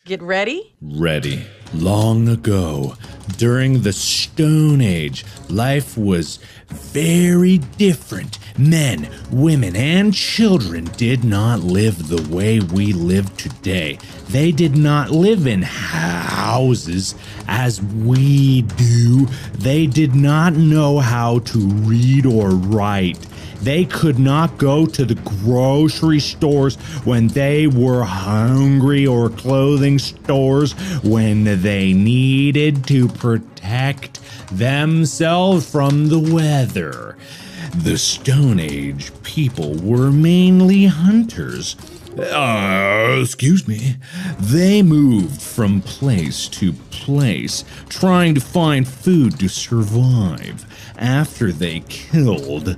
Get ready? Ready. Long ago, during the Stone Age, life was very different. Men, women, and children did not live the way we live today. They did not live in houses as we do. They did not know how to read or write. They could not go to the grocery stores when they were hungry or clothing stores when they needed to protect themselves from the weather. The Stone Age people were mainly hunters. Excuse me. They moved from place to place, trying to find food to survive. After they killed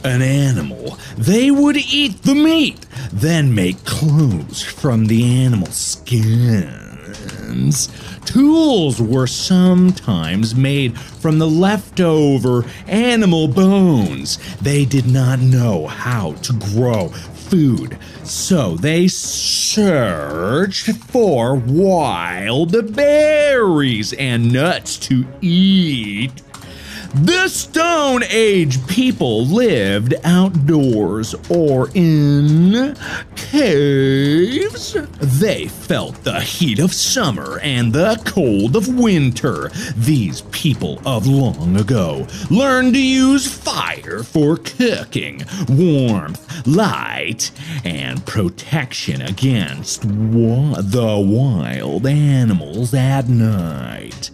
an animal, they would eat the meat, then make clothes from the animal skins. Tools were sometimes made from the leftover animal bones. They did not know how to grow food, so they searched for wild berries and nuts to eat. The Stone Age people lived outdoors or in caves. They felt the heat of summer and the cold of winter. These people of long ago learned to use fire for cooking, warmth, light, and protection against the wild animals at night.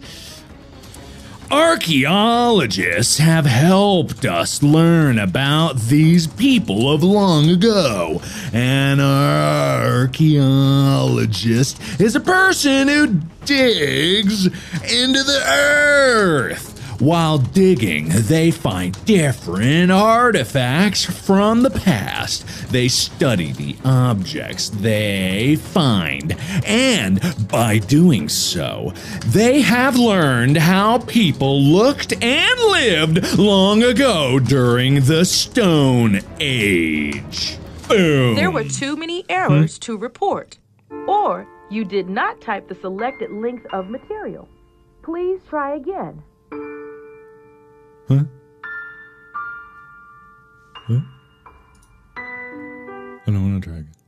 Archaeologists have helped us learn about these people of long ago. An archaeologist is a person who digs into the earth. While digging, they find different artifacts from the past. They study the objects they find, and by doing so, they have learned how people looked and lived long ago during the Stone Age. Boom. There were too many errors to report, or you did not type the selected length of material. Please try again. Huh? Huh? I don't want to try again.